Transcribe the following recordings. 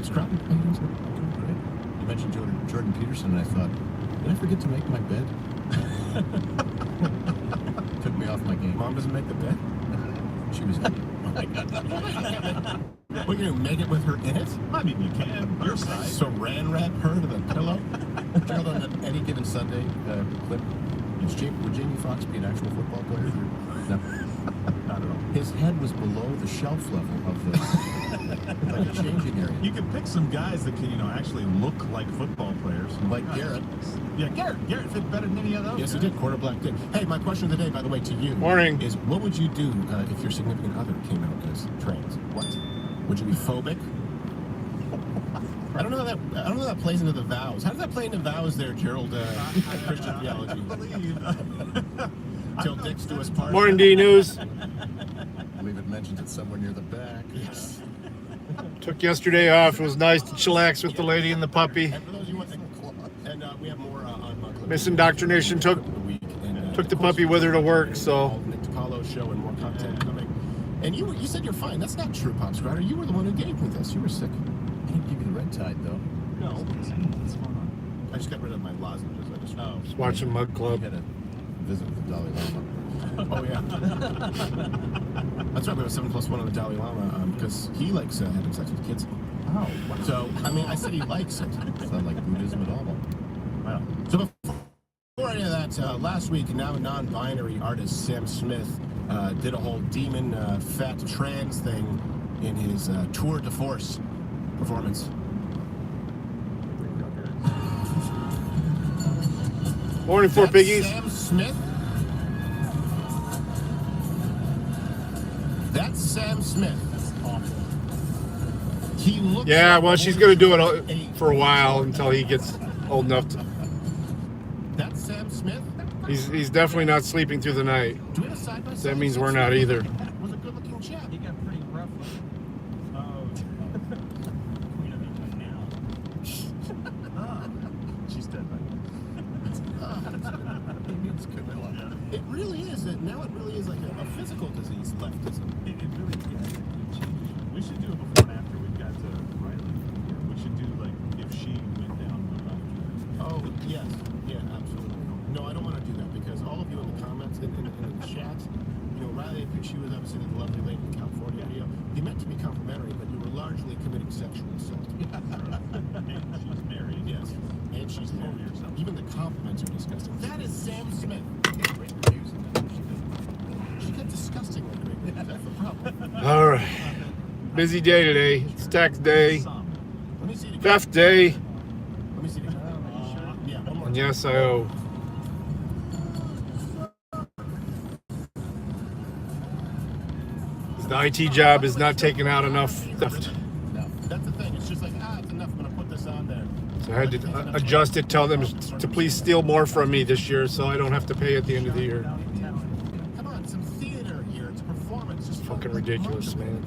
Pops Crowd. Great. You mentioned Jordan Peterson, and I thought, did I forget to make my bed? Took me off my game. Mom doesn't make the bed? She was. Oh my God. We're going to make it with her in it? I mean, you can. Your size. Saran wrap her to the pillow? Gerald, on any given Sunday clip, would Jamie Foxx be an actual football player? No. I don't know. His head was below the shelf level of the like a changing area. You could pick some guys that can, actually look like football players. Like Garrett. Yeah, Garrett fit better than any of those. Yes, he did. Quarterback did. Hey, my question of the day, by the way, to you. Morning. Is what would you do if your significant other came out as trans? What? Would you be phobic? I don't know how that plays into the vows. How does that play into vows there, Gerald? Christian theology. Till dicks do us part. Morning, D News. I believe it mentions it somewhere near the back. Yes. Took yesterday off. It was nice to chillax with the lady and the puppy. And for those of you who want to, and we have more on Miss Indoctrination took the puppy with her to work, so. Nick DiPaolo's show and more content coming. And you said you're fine. That's not true, Pops Crowder. You were the one who gave me this. You were sick. I didn't give you the red tide, though. No. What's going on? I just got rid of my lozenges. Just watching Mug You Club. had a visit with the Dalai Lama. Oh, yeah. That's right. We have 7+1 on the Dalai Lama because he likes having sex with kids. Oh, wow. So, I mean, I said he likes it. It's not like Buddhism at all. Wow. So before any of that, last week, now non-binary artist Sam Smith did a whole demon fat trans thing in his Tour de Force performance. Morning, Four That's Piggies. Sam Smith. That's Sam Smith. That's awful. He looks Yeah, like well, a she's going to do it eight. for a while until he gets old enough to. That's Sam Smith. He's definitely not sleeping through the night. Do we have a side-by-side? That means we're not either. Was a good-looking chap. He got pretty rough. Oh. She's dead, right? It's good. I love that. It really is. Now it really is like a physical disease, leftism. It really changes. We should do it before and after. We've got Riley here. We should do like if she went down one after. Oh, yes. Yeah, absolutely. No, I don't want to do that because all of you in the comments and in the chat, Riley, I think she was obviously the lovely lady in the California video. You meant to be complimentary, but you were largely committing sexual assault. And she's married. Yes. And she's married. Even the compliments are disgusting. That is Sam Smith. She got disgustingly great. That's the problem. All right. Busy day today. It's tax day, Let me see it again. theft day, Let me see it again. Yeah, one more. and yes, I owe. The IT job is not taking out enough theft. No, that's the thing. It's just like, it's enough. I'm going to put this on there. So I had to adjust it, tell them to please steal more from me this year so I don't have to pay at the end of the year. Come on, some theater here. It's a performance. Just Fucking ridiculous, man.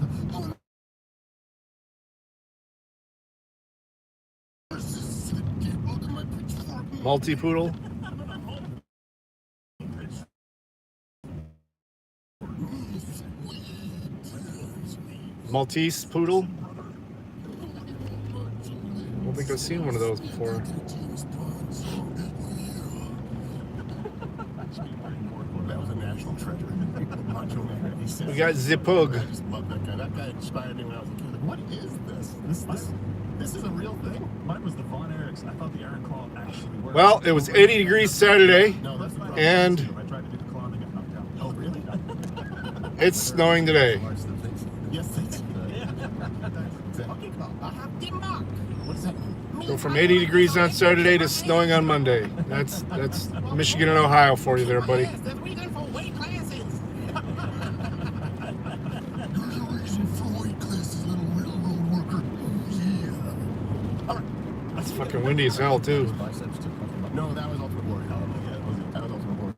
Multi-poodle? Maltese poodle? I don't think I've seen one of those before. That was a national treasure. Macho Man. He said, We got Zipug. I just love that guy. That guy inspired me when I was a kid. Like, what is this? This is a real thing? Mine was the Von Erichs. I thought the Aaron Claw actually worked. Well, it was 80 degrees Saturday, No, that's the problem. and I tried to do the claw and I got knocked out. Oh, really? it's snowing today. Yes, that's okay, I have the mark. What does that mean? So from 80 degrees on Saturday to snowing on Monday. That's Michigan and Ohio for you there, buddy. That's the reason for weight classes. There's a reason for weight classes, little railroad worker. Yeah. All right. It's fucking windy as hell, too. Biceps too. No, that was Ultimate Warrior. That was Ultimate Warrior.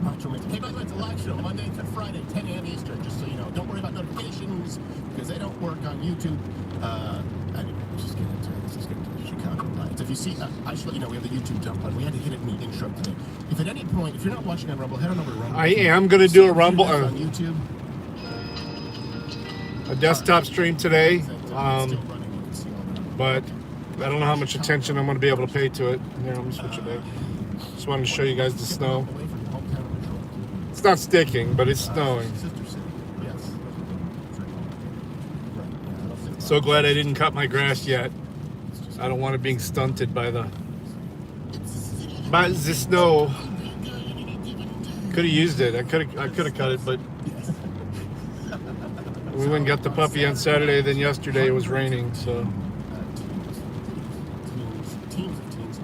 Macho Man. Hey, by the way, it's a live show, Monday through Friday, 10 a.m. Eastern, just so you know. Don't worry about notifications, because they don't work on YouTube. Just get into Chicago Lights. If you see, I should let you know, we have the YouTube dump button. We had to hit it in the intro today. If at any point, if you're not watching on Rumble, head on over to Rumble. I am going to do a Rumble, on YouTube. a desktop stream today. Still running, you can see all that. but I don't know how much attention I'm going to be able to pay to it. Here, let me switch it back. Just wanted to show you guys the snow. Away from your hometown of Detroit. It's not sticking, but it's snowing. Sister city. Yes. Right. Yeah, So glad I didn't cut my grass yet. I don't want it being stunted by the snow. Could have used it. I could have cut it, but we went and got the puppy on Saturday. Then yesterday it was raining, so. Teams of teams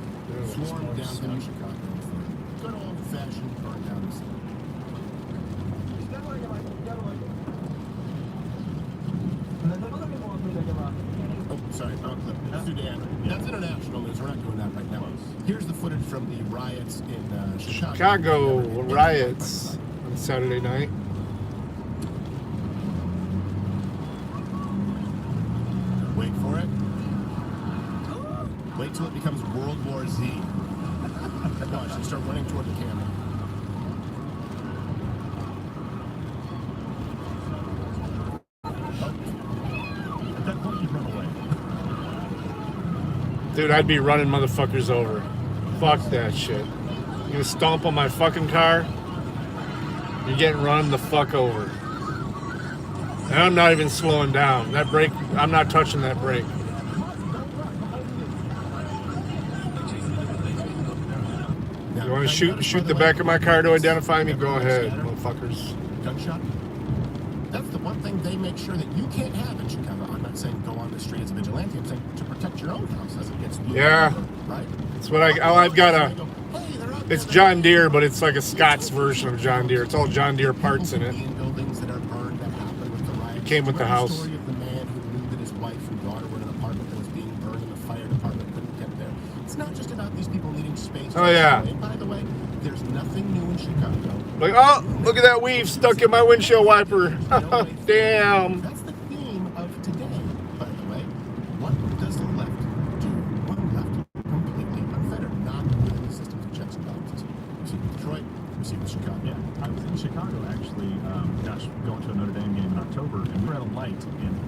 swarmed downtown Chicago for good old-fashioned burn down the city. Oh, sorry, wrong clip. Sudan. That's international news. We're not doing that right now. Here's the footage from the riots in Chicago. Chicago riots on Saturday night. Wait for it. Wait till it becomes World War Z. Watch, and start running toward the camera. At that point, you run away. Dude, I'd be running motherfuckers over. Fuck that shit. You're gonna stomp on my fucking car? You're getting run the fuck over. And I'm not even slowing down. That brake, I'm not touching that brake. You want to shoot the back of my car to identify me? Go ahead, motherfuckers. Gunshot? That's the one thing they make sure that you can't have in Chicago. I'm not saying go on the street as a vigilante. I'm saying to protect your own house as it gets looted. Yeah. Right? That's what I've got a. Hey, they're out It's there. John Deere, but it's like a Scott's version of John Deere. It's all John Deere parts in it. Buildings that are burned that happened with the riot. It came with the Remember house. story of the man who knew that his wife and daughter were in an apartment that was being burned and the fire department couldn't get there. It's not just about these people needing space. Oh, yeah. And by the way, there's nothing new in Chicago. Like, oh, look at that weave stuck in my windshield wiper. Damn. That's the theme of today, by the way. What does the left do? One left completely unfettered, not within the systems of checks and balances. We see with Detroit, we see with Chicago. Yeah, I was in Chicago actually, going to a Notre Dame game in October, and we were at a light, and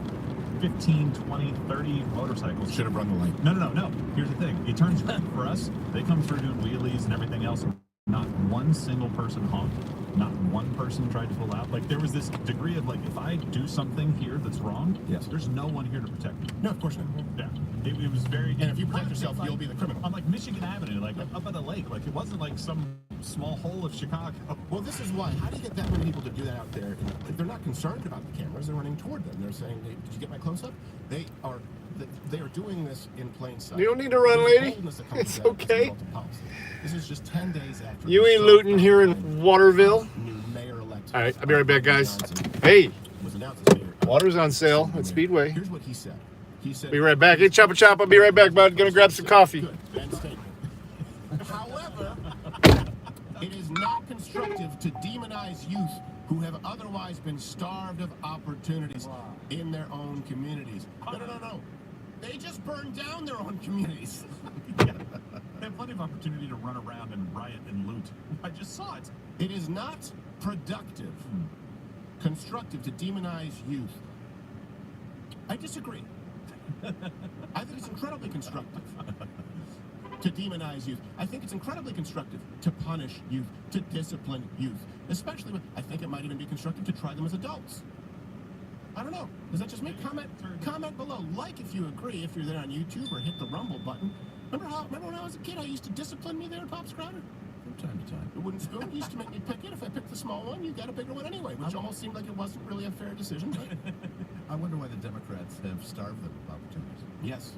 15, 20, 30 motorcycles. Should have run the light. No. Here's the thing. It turns red for us. They come through doing wheelies and everything else. Not one single person honked. Not one person tried to pull out. Like, there was this degree of, like, if I do something here that's wrong, Yes. there's no one here to protect me. No, of course not. Yeah. It was very... And if you protect yourself, you'll be the criminal. On, like, Michigan Avenue, like, up at the lake. Like, it wasn't like some small hole of Chicago. Well, this is why. How do you get that many people to do that out there? They're not concerned about the cameras. They're running toward them. They're saying, hey, did you get my close-up? They are doing this in plain sight. You don't need to run, lady. It's okay. This is just 10 days after. You ain't looting here in Waterville. New mayor-elect. All right, I'll be right back, guys. Hey, Was announced as mayor. water's on sale at Speedway. Here's what he said. He said, Be right back. Hey, Choppa Chop, I'll be right back, bud. Gonna grab some coffee. Good. End statement. However, it is not constructive to demonize youth who have otherwise been starved of opportunities in their own communities. No. They just burned down their own communities. Yeah. They have plenty of opportunity to run around and riot and loot. I just saw it. It is not productive, constructive to demonize youth. I disagree. I think it's incredibly constructive to demonize youth. I think it's incredibly constructive to punish youth, to discipline youth, especially when I think it might even be constructive to try them as adults. I don't know. Does that just make comment below? Like if you agree, if you're there on YouTube, or hit the Rumble button. Remember when I was a kid, I used to discipline me there at Pop's Crowder? From time to time. The wooden spoon used to make me pick it. If I picked the small one, you got a bigger one anyway, which almost seemed like it wasn't really a fair decision. But I wonder why the Democrats have starved them of opportunities. yes,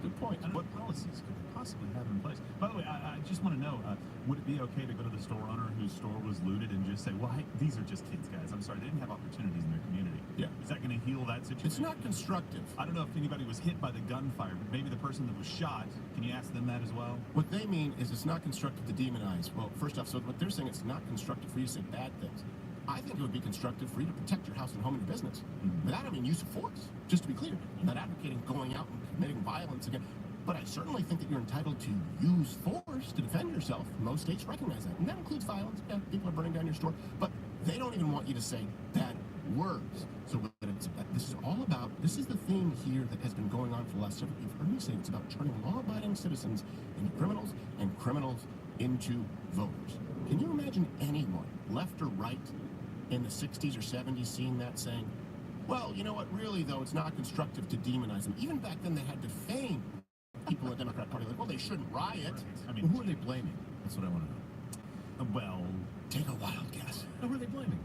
good point. And what policies could they possibly have in place? By the way, I just want to know, would it be okay to go to the store owner whose store was looted and just say, well, hey, these are just kids, guys. I'm sorry, they didn't have opportunities in their community. Yeah. Is that going to heal that situation? It's not constructive. I don't know if anybody was hit by the gunfire, but maybe the person that was shot, can you ask them that as well? What they mean is it's not constructive to demonize. Well, first off, so what they're saying, it's not constructive for you to say bad things. I think it would be constructive for you to protect your house and home and your business. By that I mean use of force, just to be clear. I'm not advocating going out and committing violence again. But I certainly think that you're entitled to use force to defend yourself. Most states recognize that. And that includes violence. Yeah, people are burning down your store. But they don't even want you to say bad words. So whether it's this is all about, this is the theme here that has been going on for the last several years. You've heard me say it's about turning law-abiding citizens into criminals and criminals into voters. Can you imagine anyone, left or right, in the 60s or 70s seeing that saying, well, you know what, really, though, it's not constructive to demonize them. Even back then, they had to feign people in the Democrat Party, like, well, they shouldn't riot. I mean, Who are they blaming? That's what I want to know. well, Take a wild guess. Who are they blaming?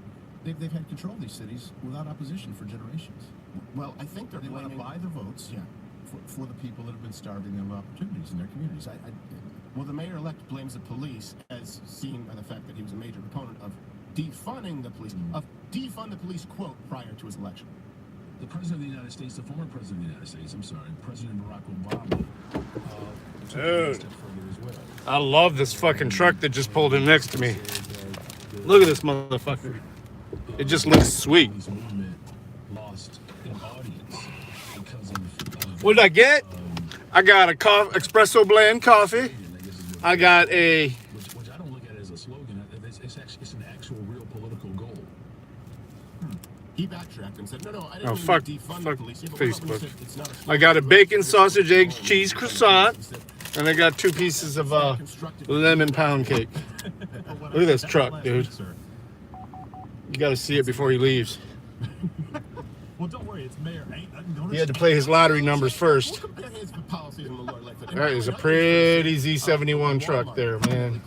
They've had control of these cities without opposition for generations. Well, I think they're They want to blaming... buy the votes Yeah. for the people that have been starving them of opportunities in their communities. Well, the mayor-elect blames the police, as seen by the fact that he was a major proponent of defunding the police, of defund the police, quote, prior to his election. The President of the United States, the former President of the United States, I'm sorry, President Barack Obama, took it a step further as well. I love this fucking truck that just pulled in next to me. Look at this motherfucker. It just looks sweet. This movement lost an audience because of What did I get? I got a espresso blend coffee. I got a which I don't look at as a slogan. It's an actual real political goal. He backtracked and said, no, I didn't Oh, mean fuck- to defund fuck the police. Yeah, but Facebook. when he said it's not a I slogan, got a it's bacon, not sausage, a eggs, slogan. cheese croissant, and I got 2 pieces of lemon pound cake. Look at this truck, dude. You got to see it before he leaves. well, don't worry, it's Mayor. He had to play his lottery numbers first. We'll compare his policies in the Lord like that. That is a pretty Z71 truck there, man.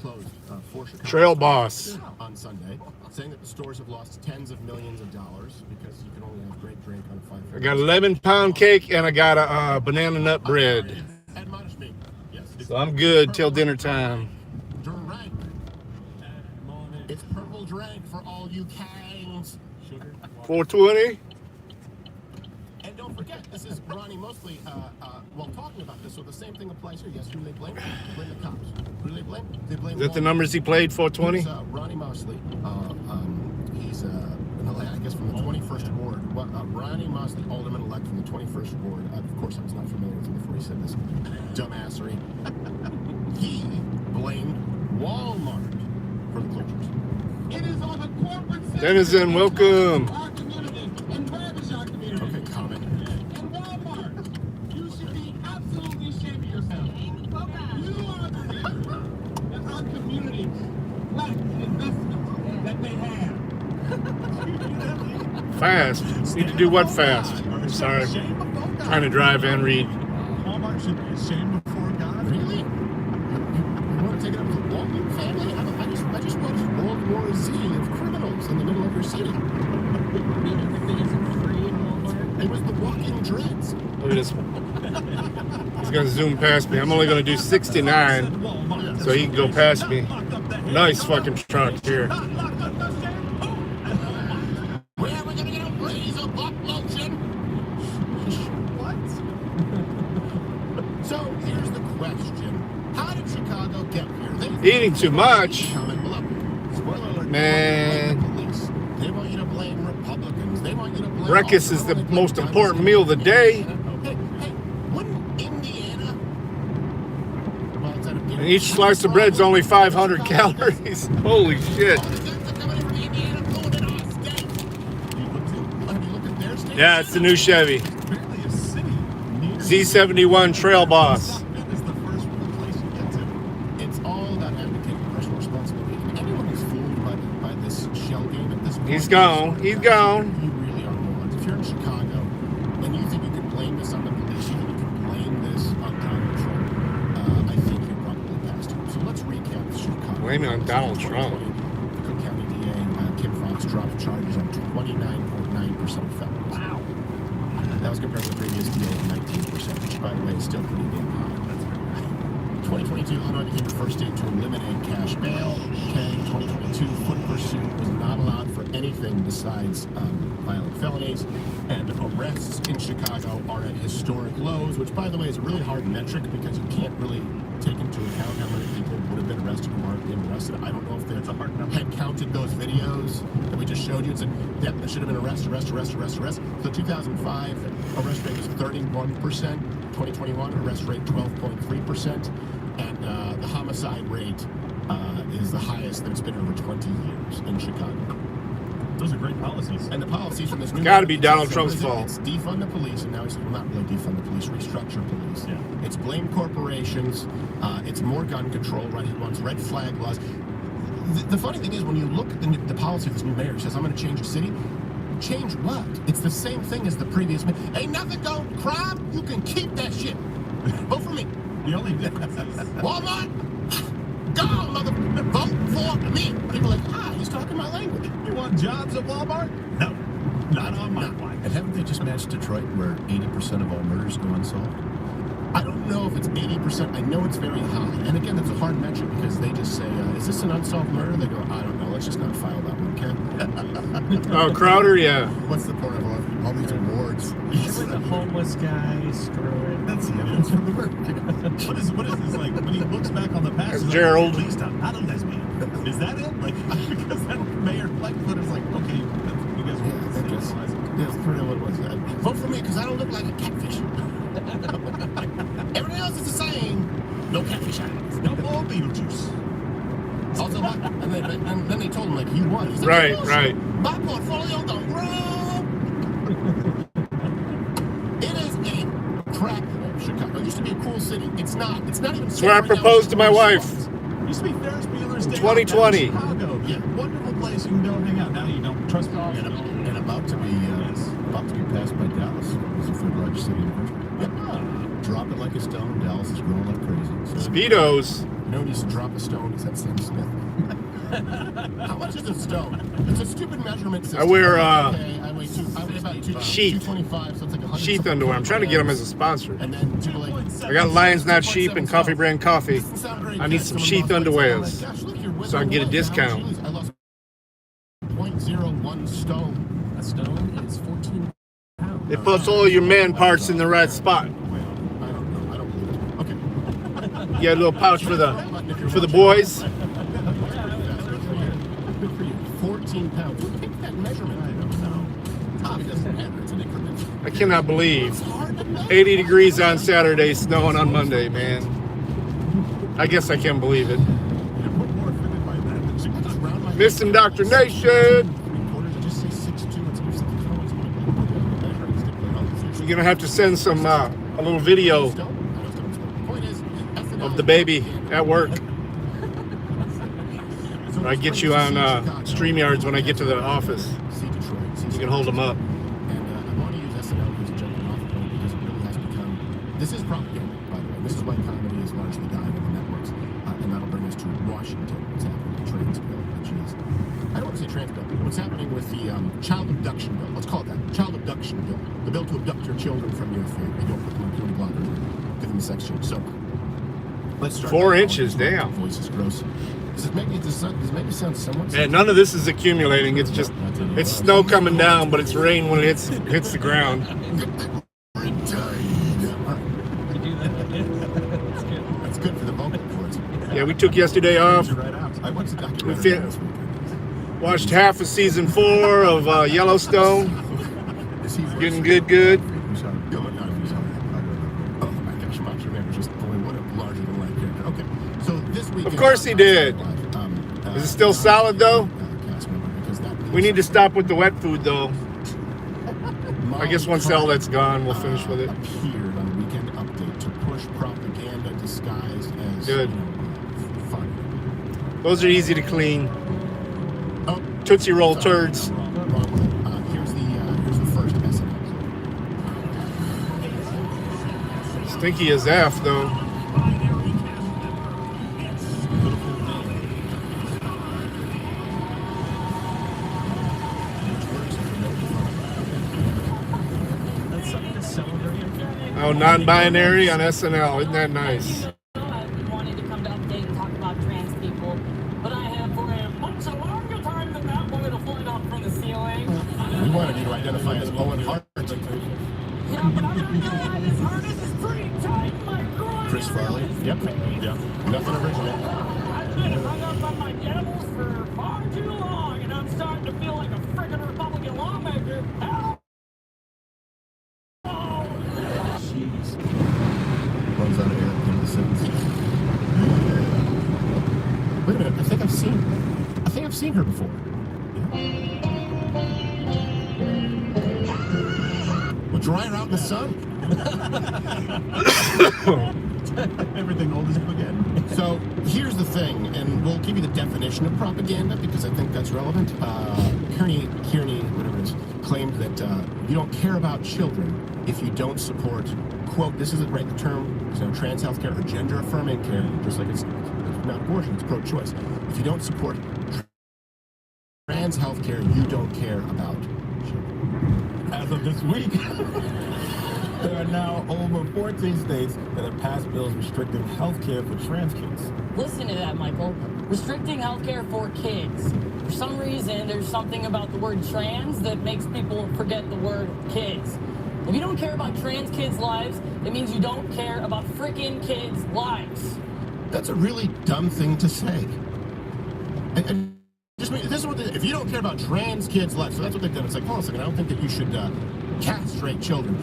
Trail boss. On Sunday, saying that the stores have lost tens of millions of dollars because you can only have great drink on a 5. I got a lemon pound cake and I got a banana nut bread. Admonish me. Yes. So I'm good till dinner time. Drink. It's purple drink for all you kangs. 420. And don't forget, this is Ronnie Mosley, while talking about this, so the same thing applies here. Yes, who do they blame? They blame the cops. Who do they blame? They blame Is that the Walmart. numbers he played? 420. He's, Ronnie Mosley. He's, I guess, from the 21st Ward. Ronnie Mosley, alderman-elect from the 21st Ward. Of course, I was not familiar with him before he said this dumbassery. He blamed Walmart for the closures. It is on the corporate Denizen, welcome. our community and barbershop community. Okay, comment. And Walmart, you should be absolutely ashamed of yourself. You are the reason that our community lacks investment that they have. Fast. Need to do what fast? Sorry. Trying to drive and read. Walmart should be ashamed before God. Really? You want to take it up with the Walton family? I just watched World War Z of criminals in the middle of your city. It was the Walking Dreads. Look at this one. He's gonna zoom past me. I'm only gonna do 69 so he can go past me. Nice fucking truck here. Where are we going to get a razor buck lotion? What? So here's the question. How did Chicago get here? Eating too much. Comment below. Spoiler alert. Man. They want you to blame the police. They want you to blame Republicans. They want you to blame... Breakfast is the most important meal of the day. Hey, wouldn't Indiana... Well, it's out of And each slice of bread's only 500 calories. Holy shit. Yeah, it's the new Chevy. Apparently a city needs Z71 Trail Boss. is the first place you get to. It's all about advocating personal responsibility. Anyone who's fooled by this shell game at this point... He's gone. He's gone. You really are morons. If you're in Chicago and you think you can blame this on the police, you think you can blame this on Donald Trump, I think you're probably past it. So let's recap Chicago. Blame it on Donald Trump. The Cook County DA, Kim Foxx, dropped charges on 29.9% of felonies. Wow. That was compared to the previous DA of 19%, which, by the way, is still pretty damn high. That's very high. 2022, Illinois became the first state to eliminate cash bail. Okay, 2022, foot pursuit was not allowed for anything besides violent felonies. And arrests in Chicago are at historic lows, which, by the way, is a really hard metric because you can't really take into account how many people would have been arrested or aren't being arrested. I don't know if they had counted those videos that we just showed you and said, yep, there should have been arrest. So 2005 arrest rate was 31%, 2021 arrest rate 12.3%, and the homicide rate is the highest that it's been in over 20 years in Chicago. Those are great policies. And the policies from this new... Gotta be Donald Trump's fault. It's defund the police, and now he's, well, not really defund the police, restructure police. Yeah. It's blame corporations. It's more gun control, right? He wants red flag laws. The funny thing is, when you look at the policy of this new mayor, he says, I'm going to change the city. Change what? It's the same thing as the previous mayor. Ain't nothing going crime. You can keep that shit. Vote for me. The only difference is Walmart, go, motherfucker. Vote for me. People are like, he's talking my language. you want jobs at Walmart? No, not on my watch. And haven't they just matched Detroit, where 80% of all murders go unsolved? I don't know if it's 80%. I know it's very high. And again, that's a hard metric because they just say, is this an unsolved murder? They go, I don't know. Let's just not file that one, Ken. Oh, Crowder, yeah. What's the point of all these awards? It's like a homeless guy, screw it. That's the evidence from the murder. What is this like when he looks back on the past? That's he's Gerald. Like, please stop. Not a lesbian. Is that it? Like because that Mayor Blackfoot is like, okay, you guys Yeah, I guess. That's pretty what it was. Vote for me because I don't look like a catfish. Everything else is the same. No catfish eyes. no more Beetlejuice. Also, and then they told him, like, you won. He's like, Right, "Bullshit. right. My portfolio don't grow. It is a crack hole, Chicago. It used to be a cool city. It's not. It's not even. That's where I proposed to my wife. Used to be Ferris Bueller's Day Off 2020. down in Chicago. Yeah, wonderful place you can go hang out. Now you don't trust me. And about to be passed by Dallas. It's the third largest city in the country. Drop it like a stone. Dallas is growing like crazy. So, Speedos. You know, when he used to drop a stone, he said Sam Smith. How much is a stone? It's a stupid measurement system. I wear Okay, I weigh about sheath. 225, so it's like 100. Sheath underwear. I'm trying to get them as a sponsor. And then people like, I got Lions Not Sheep and Coffee Brand Coffee. doesn't sound very I need good. some Someone sheath lost weight, underwears so I'm like, gosh, look, you're so I can get a withering away. How much discount. you lose? I lost 0.01 stone. A stone is 14 pounds. It puts all your man parts in the right spot. I don't know. I don't believe it. Okay. You got a little pouch for the boys. Good for you. 14 pounds. Who picked that measurement? I don't know. Tommy doesn't matter. It's an increment. I cannot believe It's hard to measure. 80 degrees on Saturday, snowing on Monday, man. I guess I can't believe it. What more offended by that than I just round my Miss Indoctrination. Three-quarters, I just say 6'2", and some stuff. You're gonna have to send some a little video of the baby at work. I get you on StreamYards when I get to the office. You can hold them up. And I want to use SNL as a jumping off point because it really has become. This is propaganda, by the way. This is why comedy is largely dying on the networks, and that'll bring us to Washington. What's happening with the trans bill, which is, I don't want to say trans bill. What's happening with the child abduction bill? Let's call it that. Child abduction bill. The bill to abduct your children from you if you don't put them on puberty blocker, give them a sex change. So let's start. 4 inches, damn. Voice is gross. Does it make it sound somewhat? And none of this is accumulating. It's just it's snow coming down, but it's rain when it hits the ground. You do that. That's good. That's good for the vocal cords. Yeah, we took yesterday off. right out? I went to We documentary fin- this weekend. Watched half of season 4 of Yellowstone. Getting good. Oh my gosh, Macho Man was just, boy, what a larger than life character. Okay, so this week. Of course he did. Is it still solid though? We need to stop with the wet food though. I guess once all that's gone, we'll finish with it. Appeared on the Weekend Update to push propaganda disguised as Good. fun. Those are easy to clean. Oh, Tootsie Roll turds. wrong one. Here's the first SNL clip. Stinky as F though. That's something to celebrate. Oh, non-binary on SNL. Isn't that nice? Wanted to come to update and talk about trans people, but I have for a much longer time than that wanted to fly off from the ceiling. We wanted you to identify as Owen Hart. Yeah, but I'm not gonna lie, this harness is pretty tight. My groin. Chris Farley. Yep. Nothing original. I've been hung up on my genitals for far too long, and I'm starting to feel like a freaking Republican lawmaker. Help! Jeez. Runs out of air at the end of the sentence. Wait a minute. I think I've seen her before. dry her out in the sun. Everything old is new again. So here's the thing, and we'll give you the definition of propaganda because I think that's relevant. Kearney, whatever it is, claimed that you don't care about children if you don't support, quote, this isn't right, the term, trans health care or gender affirming care, just like it's not abortion, it's pro-choice. If you don't support trans health care, you don't care about children. As of this week, there are now over 14 states that have passed bills restricting health care for trans kids. Listen to that, Michael. Restricting healthcare for kids. For some reason, there's something about the word trans that makes people forget the word kids. If you don't care about trans kids' lives, it means you don't care about freaking kids' lives. That's a really dumb thing to say. And just this is what if you don't care about trans kids' lives, so that's what they've done. It's like, hold on a second, I don't think that you should castrate children.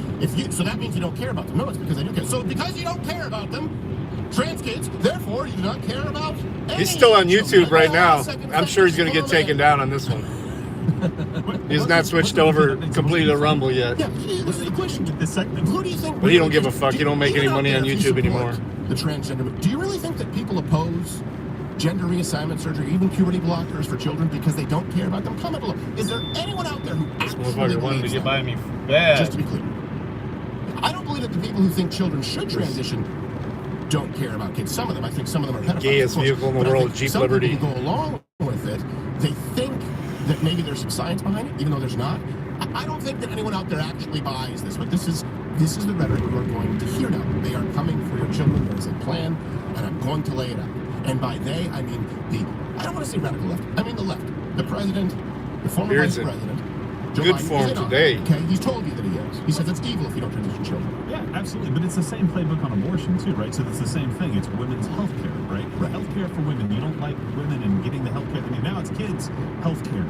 So that means you don't care about them. No, it's because I do care. So because you don't care about them, trans kids, therefore you do not care about any He's still on YouTube children. right now. I'm sure he's going to get taken down on this one. He's not switched over completely to Rumble yet. Yeah, this is the question. The segment. Who do you think? But he don't give a fuck. He don't make any money on YouTube anymore. The transgender. Do you really think that people oppose gender reassignment surgery, even puberty blockers for children, because they don't care about them? Comment below. Is there anyone out there who actually Motherfucker wanted to believes get that? by me bad. Just to be clear, I don't believe that the people who think children should transition don't care about kids. Some of them, I think some of them are pedophiles. Gayest vehicle in the But I world, think Jeep some Liberty. people who go along with it, they think that maybe there's some science behind it, even though there's not. I don't think that anyone out there actually buys this, but this is the rhetoric you are going to hear now. They are coming for your children. There is a plan, and I'm going to lay it out. And by they, I mean I don't want to say radical left. I mean the left. The president, the former Beard's vice in president. Joe good Biden, form he's in on it, today. Okay, he's told you that he is. He says it's evil if you don't transition children. Yeah, absolutely. But it's the same playbook on abortion too, right? So it's the same thing. It's women's health care, right? Health care for women. You don't like women and getting the health care they need. Now it's kids' health care.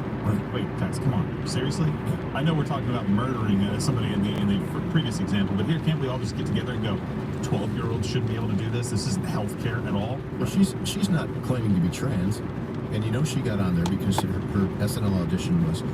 Wait, guys, come on. Seriously? I know we're talking about murdering somebody in the previous example, but here, can't we all just get together and go, 12-year-olds shouldn't be able to do this? This isn't health care at all? Well, she's not claiming to be trans, and she got on there because her SNL audition was,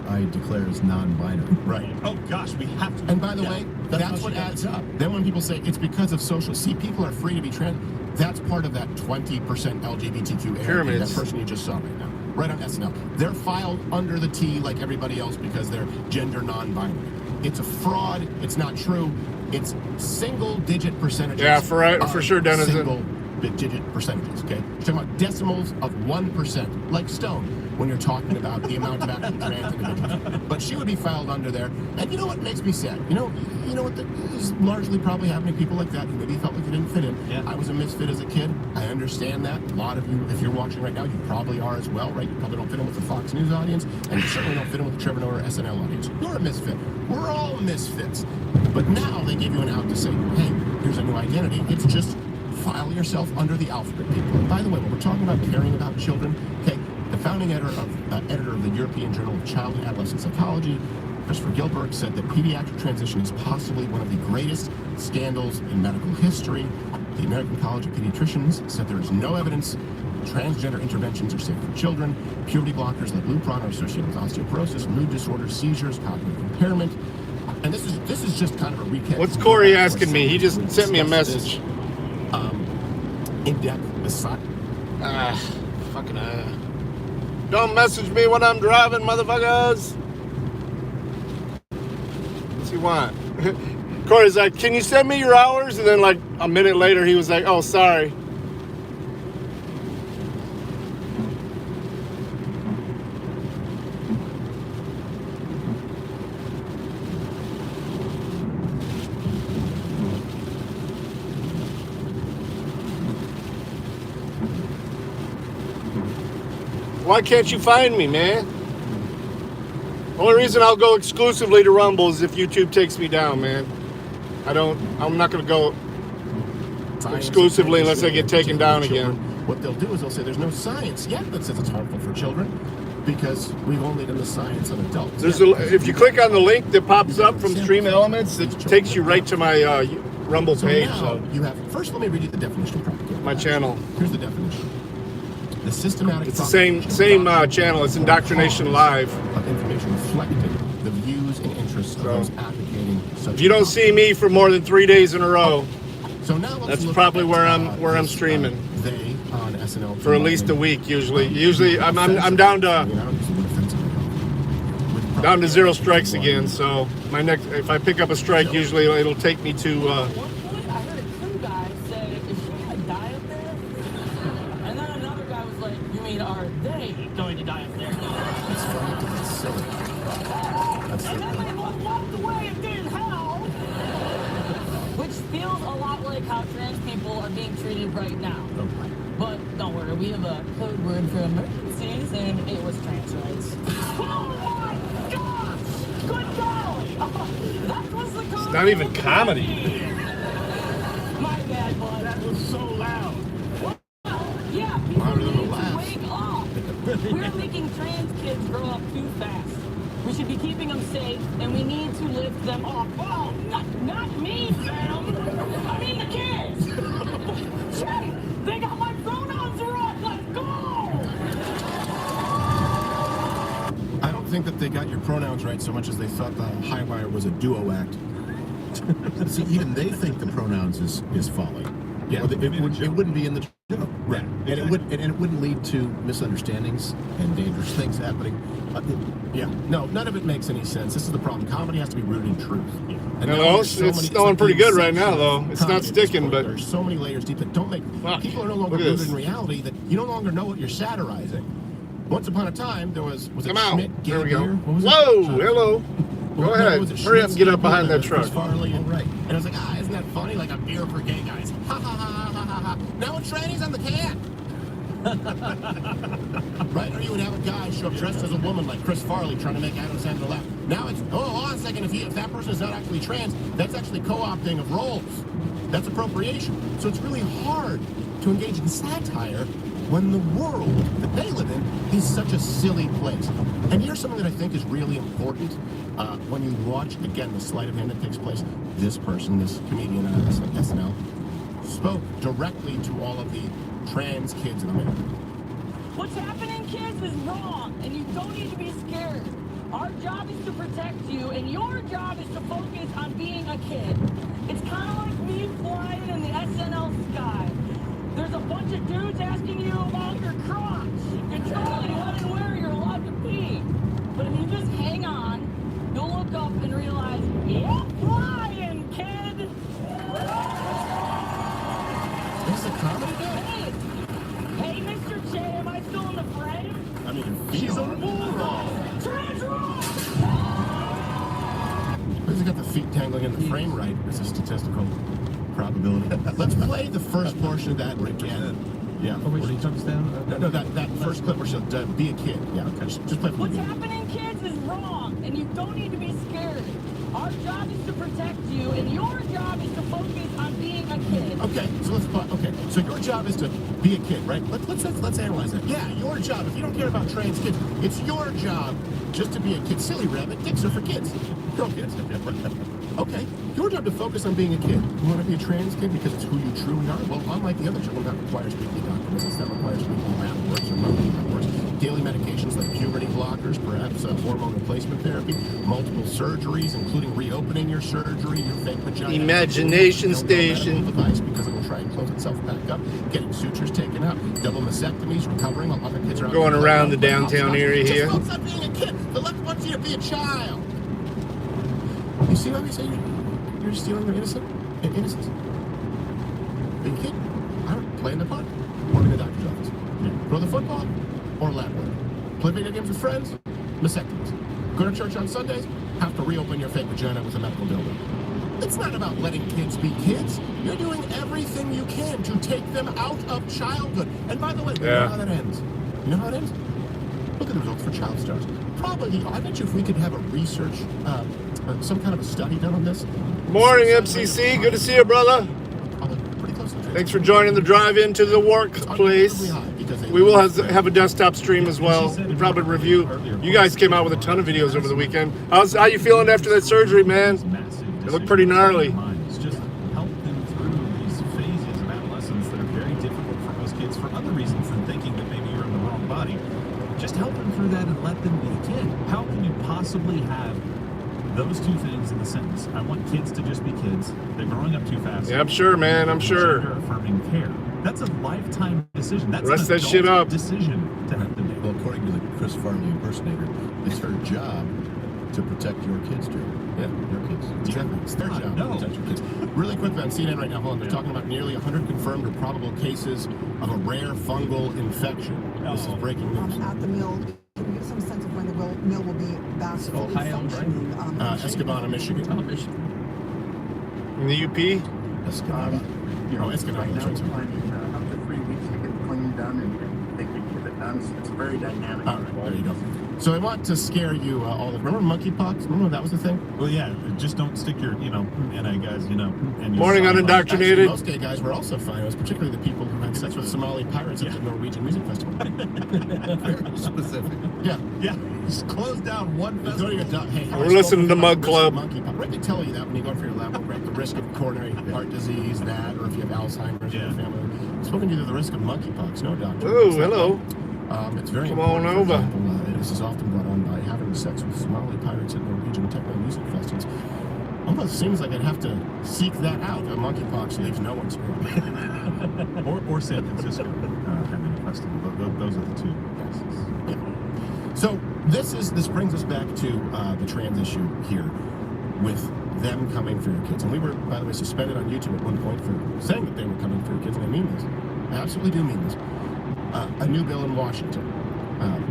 I declare as non-binary. Right. Oh, gosh, we have to. And by the way, that's what adds up. Then when people say it's because of social, people are free to be trans, that's part of that 20% LGBTQ area. Pyramids. That person you just saw right now, right on SNL. They're filed under the T like everybody else because they're gender non-binary. It's a fraud. It's not true. It's single-digit percentages. Yeah, for sure, Dennis. Single-digit percentages, okay? You're talking about decimals of 1%, like Stone, when you're talking about the amount of actually trans individuals. But she would be filed under there. And you know what makes me sad? You know what is largely probably happening to people like that who maybe felt like they didn't fit in. Yeah. I was a misfit as a kid. I understand that. A lot of you, if you're watching right now, you probably are as well, right? You probably don't fit in with the Fox News audience, and you certainly don't fit in with the Trevor Noah or SNL audience. You're a misfit. We're all misfits. But now they give you an out to say, hey, here's a new identity. It's just file yourself under the alphabet, people. And by the way, when we're talking about caring about children, okay, the founding editor of the European Journal of Child and Adolescent Psychology, Christopher Gilbert, said that pediatric transition is possibly one of the greatest scandals in medical history. The American College of Pediatricians said there is no evidence transgender interventions are safe for children. Puberty blockers like Lupron are associated with osteoporosis, mood disorders, seizures, cognitive impairment. And this is just kind of a recap. What's Corey asking me? He just sent me a message. In depth, beside. Fucking Don't message me when I'm driving, motherfuckers. What's he want? Corey's like, can you send me your hours? And then like a minute later, he was like, oh, sorry. Why can't you find me, man? Only reason I'll go exclusively to Rumble is if YouTube takes me down, man. I'm not gonna go exclusively unless I get taken down again. What they'll do is they'll say there's no science yet that says it's harmful for children because we've only done the science on adults. If you click on the link that pops up from Stream Elements, it takes you right to my Rumble page. So you have, first let me read you the definition of propaganda. My channel. Here's the definition. The systematic. It's the same channel. It's inDOCtriNATION Live. Of information reflecting the views and interests of So those advocating such if you don't see me for more than 3 days in a row, So now let's that's look probably at, where I'm this, streaming they on SNL for at least a combining, week. Usually I'm down to. I mean, I don't use the word offensive at all. With Down to 0 strikes propaganda, again, so my next, if I pick up a strike, usually it'll take me to, At one point, I heard a crew guy say, "Is she gonna die up there?" And then another guy was like, "You mean are they going to die up there?" It's funny because it's silly. That's And then they both walked away and didn't hell. Which feels a lot like how trans people are being treated right now. But don't worry, we have a code word for emergencies, and it was trans rights. Oh my gosh! Good golly! That was the code. it's not even comedy. My bad, bud. That was so loud. Yeah, people Louder than a need to laugh. wake up. We're making trans kids grow up too fast. We should be keeping them safe, and we need to lift them up. Oh, not me, fam. I mean the kids. Shit, they got my pronouns wrong. Let's go. I don't think that they got your pronouns right so much as they thought the High Wire was a duo act. See, even they think the pronouns is folly. Yeah, Or it wouldn't be in the joke. Right. And it wouldn't lead to misunderstandings and dangerous things happening. Yeah. No, none of it makes any sense. This is the problem. Comedy has to be rooted in truth. Yeah. And No, now it's there's snowing like pretty the good right now, inception though. of It's not comedy at this sticking, point. but- There's so many layers deep that don't make Fuck. people are no longer Look at rooted this. in reality, that you no longer know what you're satirizing. Once upon a time, there was it Come out. Schmidt, There we Gay go. Beer? What was it? Whoa, hello. Go Well, no, ahead. was it Hurry up and get Schmidt's up behind Gay that Beer, truck. Chris Farley, and right. And I was like, isn't that funny? Like a beer for gay guys. Ha ha ha ha ha ha. Now it's trannies on the can. Right? Or you would have a guy show up dressed as a woman like Chris Farley trying to make Adam Sandler laugh. Now it's, hold on a second, if that person is not actually trans, that's actually co-opting of roles. That's appropriation. So it's really hard to engage in satire when the world that they live in is such a silly place. And here's something that I think is really important when you watch, again, the sleight of hand that takes place. This person, this comedian on SNL, spoke directly to all of the trans kids in America. What's happening, kids, is wrong, and you don't need to be scared. Our job is to protect you, and your job is to focus on being a kid. It's kind of like me flying in the SNL sky. There's a bunch of dudes asking you about your crotch, controlling when and where you're allowed to pee. But if you just hang on, you'll look up and realize, you're flying, kid! This is a comedy guy? Hey, Mr. Che, am I still in the frame? I mean, she's on the ball. Trans roll! He's got the feet tangling in the frame right. It's a statistical probability. Let's play the first portion of that again. Yeah. Oh, wait, she jumps down? No, that first clip where she'll be a kid. Yeah, okay. Just play from the What's beginning. happening, kids, is wrong, and you don't need to be scared. Our job is to protect you, and your job is to focus on being a kid. Okay, so so your job is to be a kid, right? Let's analyze that. Yeah, your job. If you don't care about trans kids, it's your job just to be a kid. Silly rabbit, dicks are for kids. Girl kids. Okay, your job to focus on being a kid. You want to be a trans kid because it's who you truly are? Well, unlike the other children, that requires weekly documents, that requires weekly lab works or monthly lab works, daily medications like puberty blockers, perhaps hormone replacement therapy, multiple surgeries, including reopening your surgery, your fake vagina. Imagination No station. medical device because it will try and close itself back up, getting sutures taken out, double mastectomies, recovering. A lot of kids are out Going there around the playing downtown hopscotch. area here. Just focus on being a kid. The left wants you to be a child. You see what I'm saying? You're stealing their innocence. Be a kid. I don't play in the park or in the doctor's office. Throw the football or lab work. Play video games with friends. Mastectomies. Go to church on Sundays. Have to reopen your fake vagina with a medical dildo. It's not about letting kids be kids. You're doing everything you can to take them out of childhood. And by the way, you know how that ends? You know how it ends? Look at the results for child stars. Probably, I bet you if we could have a research, some kind of a study done on this. Morning, MCC. Good to see you, brother. Probably pretty close to Thanks for joining the drive-in to the workplace. We will have a desktop stream as well. We'll probably review. You guys came out with a ton of videos over the weekend. How you feeling after that surgery, man? It looked pretty gnarly. It's just help them through these phases of adolescence that are very difficult for most kids for other reasons than thinking that maybe you're in the wrong body. Just help them through that and let them be a kid. How can you possibly have those two things in the sentence. I want kids to just be kids. They're growing up too fast. Yeah, I'm sure, man. I'm sure. Gender-affirming care. That's a lifetime decision. That's Rest an that shit adult up. decision to have to make. Well, according to the Chris Farley impersonator, it's her job to protect your kids, Drew. Yeah, your kids. Exactly. It's their job No. to protect your kids. Really quickly on CNN right now, hold on, they're talking about nearly 100 confirmed or probable cases of a rare fungal infection. This is breaking news. At the mill, can you give some sense of when the mill will be back fully Ohio, right? functioning? Escanaba, Michigan. Oh, Michigan. In the UP? Escanaba. Oh, Escanaba, Right that's now, right. we're planning up to 3 weeks to get the clean done, and they could get it done. So it's very dynamic. All right, there you go. So I want to scare you all. Remember monkeypox? Remember when that was the thing? Well, yeah, just don't stick your, NI guys, and you Morning sound like- unindoctrinated. Actually, most gay guys were also fine. It was particularly the people who had sex with Somali pirates at the Norwegian Music Festival. Very specific. Yeah. Yeah, just close down one Go to festival. your hey, how We're I spoke listening to about Mug the risk Club. of monkeypox. Right, they tell you that when you go in for your lab work, right? The risk of coronary heart disease, that, or if you have Alzheimer's in your family. I've spoken to you the risk of monkeypox. No, doctor. Oh, hello. It's very Come on important. For over. example, this is often brought on by having sex with Somali pirates at Norwegian techno music festivals. Almost seems like I'd have to seek that out. A monkeypox leaves no one spared. or San Francisco having a festival. Those are the two. Yeah. So this brings us back to the trans issue here with them coming for your kids. And we were, by the way, suspended on YouTube at one point for saying that they were coming for your kids, and I mean this. I absolutely do mean this. A new bill in Washington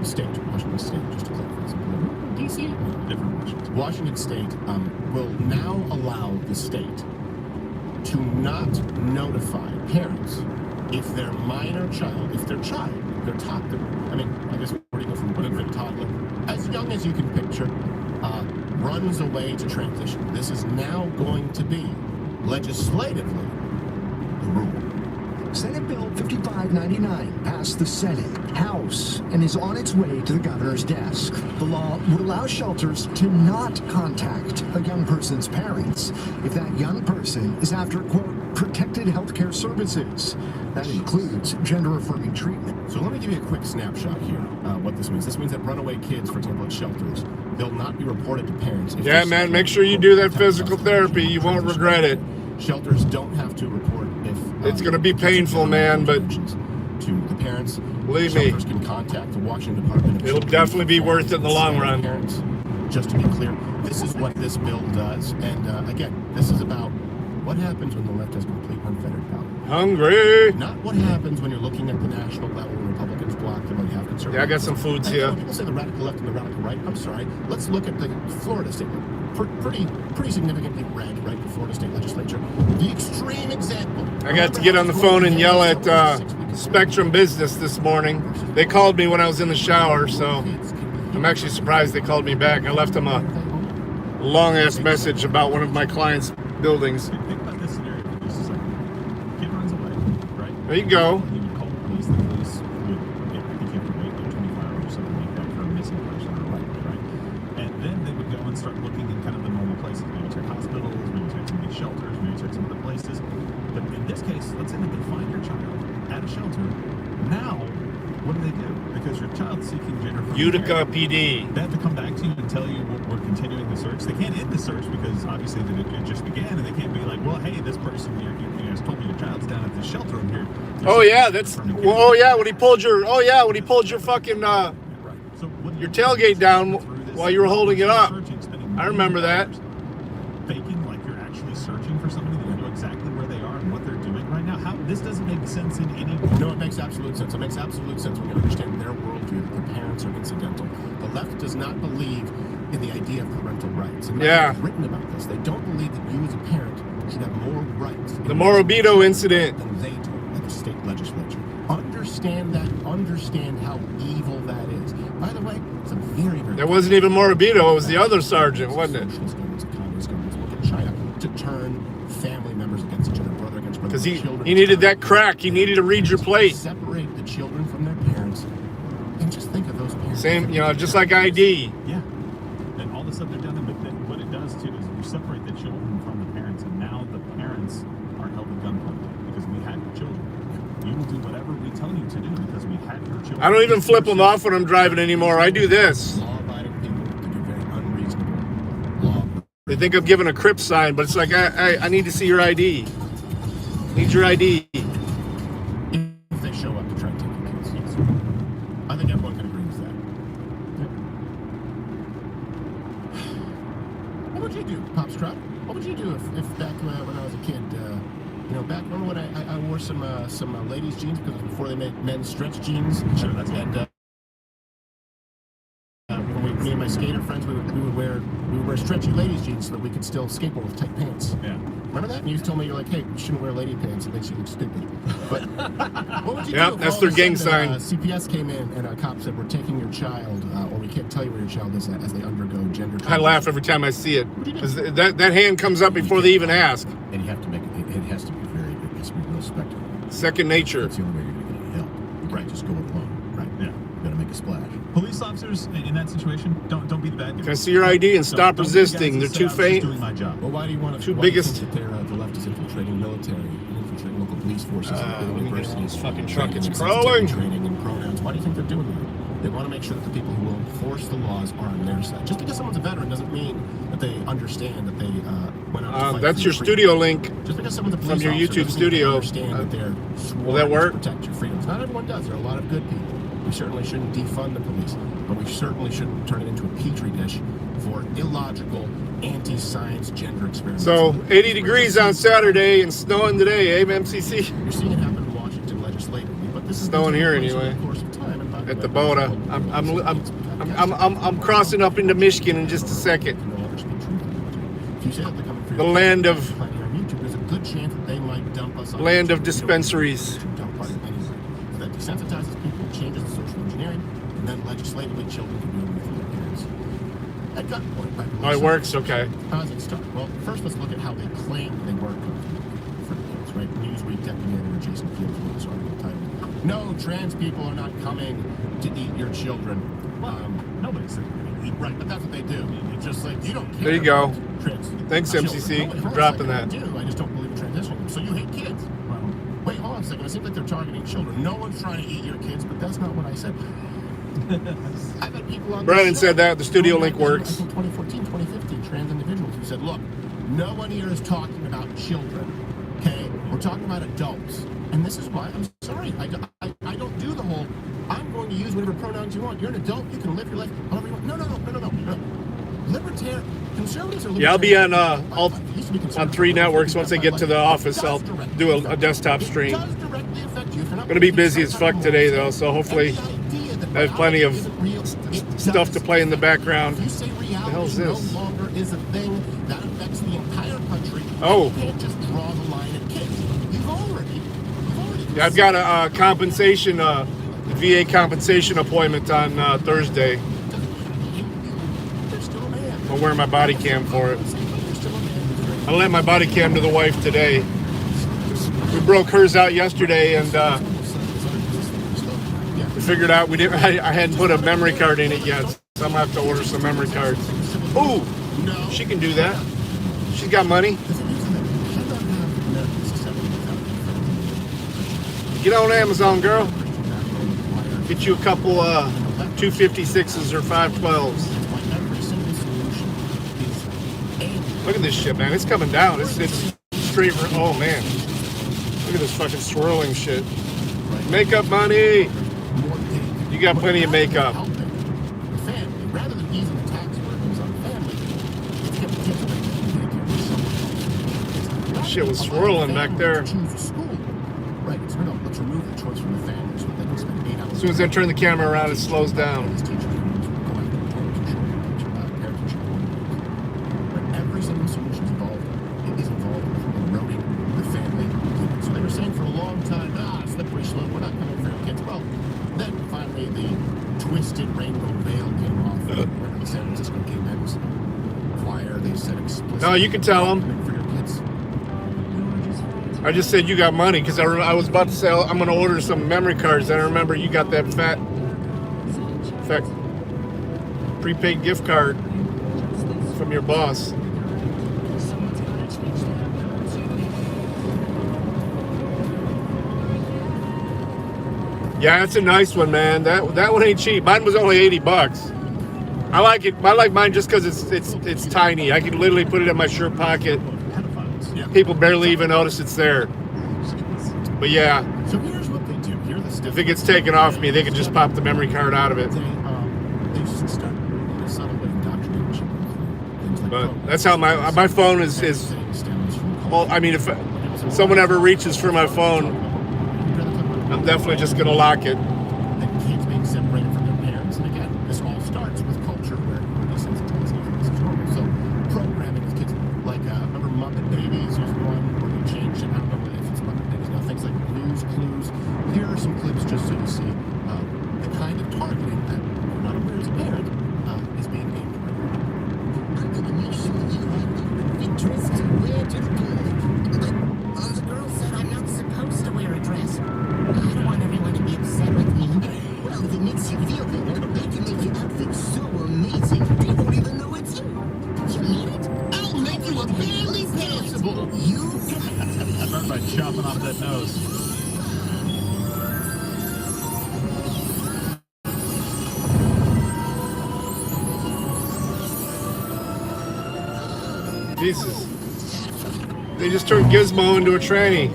State, just to clarify. D.C. Different Washington. Washington State will now allow the state to not notify parents if their minor child, their toddler, I guess where do you go from infant toddler, as young as you can picture, runs away to transition. This is now going to be legislatively the rule. Senate Bill 5599 passed the Senate, House, and is on its way to the governor's desk. The law would allow shelters to not contact a young person's parents if that young person is after, quote, protected healthcare services. That includes gender-affirming treatment. So let me give you a quick snapshot here, what this means. This means that runaway kids, for example, at shelters, they'll not be reported to parents. If Yeah, they're man, seeking, make sure you quote, do that protected physical healthcare therapy. You won't transition. regret it. Shelters don't have to report if It's gonna be painful, man, but to the parents. believe me, Shelters can contact the Washington Department of it'll Children definitely be worth it in the long run. Parents, just to be clear, this is what this bill does, and again, this is about what happens when the left has complete unfettered power. Hungry. Not what happens when you're looking at the national level and Republicans block them when you have conservatives. Yeah, I got some foods And, you know, here. people say the radical left and the radical right. I'm sorry. Let's look at the Florida state. Pretty significantly red, right? The Florida state legislature. The extreme example. I got to get on the phone and yell at Spectrum Business this morning. They called me when I was in the shower, so I'm actually surprised they called me back. I left them a long-ass message about one of my clients' buildings. Think about this scenario for just a second. Kid runs away, right? There you go. He would call the police. The police would, I think you have to wait like 24 hours or something like that for a missing person or whatever, right? And then they would go and start looking in kind of the normal places. Maybe check hospitals, maybe check some of these shelters, maybe check some other places. But in this case, let's say that they find your child at a shelter. Now, what do? Because your child's seeking gender affirming Utica care. PD. They have to come back to you and tell you we're continuing the search. They can't end the search because obviously it just began, and they can't be like, well, hey, this person you guys told me your child's down at the shelter over here. Oh yeah, that's. Oh yeah, when he pulled your. Oh yeah, when he pulled your fucking Right. So your tailgate down while you were holding it up. I remember that. Faking like you're actually searching for somebody that you know exactly where they are and what they're doing right now. How this doesn't make sense in any way. No, it makes absolute sense. It makes absolute sense when you understand their worldview that the parents are incidental. The left does not believe in the idea of parental rights. And Yeah. they've written about this. They don't believe that you as a parent should have more rights. The Morabito incident. Than they do at the state legislature. Understand that. Understand how evil that is. By the way, it's a very, very... That wasn't even Morabito. It was the other sergeant, wasn't it? Socialist governments, communist governments look at China to turn family members against each other, brother against brother. Because he children needed against that crack. He needed to read your plate. Separate the children from their parents, and just think of those parents. Same, just like ID. Yeah. And all the stuff they've done, but then what it does too is you separate the children from the parents, and now the parents are held at gunpoint because we had your children. You will do whatever we tell you to do because we had your children. I don't even flip them off when I'm driving anymore. I do this. Law-abiding people to do very unreasonable, law-breaking They think I'm giving a Crip sign, but it's like, I need to see your ID. Need your ID. If they show up to try to take your kids, yes. I think everyone can agree with that. What would you do, Pops Truck? What would you do if back when I was a kid, back remember when I wore some ladies' jeans because before they made men's stretch jeans? Sure, that's and when me and my skater friends, we would wear stretchy ladies' jeans so that we could still skateboard with tight pants. Yeah. Remember that? And you told me, you're like, hey, you shouldn't wear lady pants. It makes you look stupid. But what would you do? Yep, if that's all their of a gang sudden, sign. CPS came in and a cop said, we're taking your child, or we can't tell you where your child is as they undergo gender I laugh every time I see it. Because that hand comes up before they even ask. And you have to make it has to be very, it has to be real spectacle. Second nature. That's the only way you're going to get help. You can't just go it alone. Right. Yeah. You got to make a splash. Police officers in that situation, don't be the bad guy. Can I see your ID and stop resisting? They're too faint. Doing my job. Well, why do you want to? Two biggest. Think that the left is infiltrating military and infiltrating local police forces and universities. This fucking truck is and crawling. Training and pronouns. Why do you think they're doing that? They want to make sure that the people who will enforce the laws are on their side. Just because someone's a veteran doesn't mean that they understand that they went out to fight that's for your freedom. studio link. Just because someone's a from police your officer YouTube doesn't mean they studio. understand that they're Will that sworn work? to protect your freedoms. Not everyone does. There are a lot of good people. We certainly shouldn't defund the police, but we certainly shouldn't turn it into a petri dish for illogical, anti-science gender experiments. So 80 degrees on Saturday and snowing today, eh, MCC? You're seeing it happen in Washington legislatively, but this is Snowing here anyway. At the border. I'm crossing up into Michigan in just a second. The land of land of dispensaries. That desensitizes people, changes the social engineering, and then legislatively children can do it with their parents. At gunpoint. Oh, it works? Okay. How does it start? Well, first let's look at how they claim they work for the kids, right? Newsweek deputy editor Jason Fields wrote this article titled, "No, trans people are not coming to eat your children." Nobody's saying they're Right, but that's what they do. It's just like, you don't care. There you go. about trans Thanks, MCC, children. for No, dropping I that. do. I just don't believe in transitioning. So you hate kids. Wait, hold on a second. It seems like they're targeting children. No one's trying to eat your kids, but that's not what I said. I've had people on Brandon the show, said that. The studio link works. I think 2014, 2015, trans individuals who said, look, no one here is talking about children, okay? We're talking about adults. And this is why I'm sorry. I don't do the whole, I'm going to use whatever pronouns you want. You're an adult. You can live your life however you want. No. Libertarian, conservatives are libertarian. Yeah, I'll be on 3 networks. Once I get to the office, I'll do a desktop stream. I'm gonna be busy as fuck today though, so hopefully I have plenty of stuff to play in the background. You say reality The hell's this? no longer is a thing that affects the entire country. Oh. You can't just draw the line at kids. You've already Yeah, I've got a compensation, VA compensation appointment on Thursday. I'll wear my body cam for it. I lent my body cam to the wife today. We broke hers out yesterday, and we figured out I hadn't put a memory card in it yet, so I'm gonna have to order some memory cards. Ooh, she can do that. She's got money. Get on Amazon, girl. Get you a couple 256s or 512s. Look at this shit, man. It's coming down. It's straight. Oh, man. Look at this fucking swirling shit. Makeup money. You got plenty of makeup. Rather than easing the tax burdens on families, Shit was swirling back there. Right, so no, let's remove the choice from the family so they can spend 8 hours. As soon as I turn the camera around, it slows down. Every single solution is involved with eroding the family unit. So they were saying for a long time, slippery slope, we're not coming for your kids. Well, then finally the twisted rainbow veil came off. Remember the San Francisco Gay Men's Choir? They said explicitly. No, you can tell them. For your kids. I just said you got money because I was about to say I'm going to order some memory cards. And I remember you got that fat prepaid gift card from your boss. Yeah, that's a nice one, man. That one ain't cheap. Mine was only $80. I like it. I like mine just because it's tiny. I can literally put it in my shirt pocket. People barely even notice it's there. But yeah, So here's what they do. Here are the steps. if it gets taken off me, they can just pop the memory card out of it. They just start in a subtle way indoctrination. Things like But that's how my phone is. Well, I mean, if someone ever reaches for my phone, I'm definitely just gonna lock it. And kids being separated from their parents. And again, this all starts with culture where desensitizing is normal. So programming with kids, like remember Muppet Babies was one where they changed it. I don't know if it's Muppet Babies now. Things like Blue's Clues. Here are some clips just so you see the kind of targeting that you're not aware as a parent is being aimed at. I'm gonna make sure you have the dress to wear to the pool. But the girl said I'm not supposed to wear a dress. I don't want everyone to be upset with me. Well, if it makes you feel better, I can make your outfit so amazing they won't even know it's you. You mean it? I'll make you a barely passable. You got it. I start by chopping off that nose. Jesus. They just turned Gizmo into a tranny.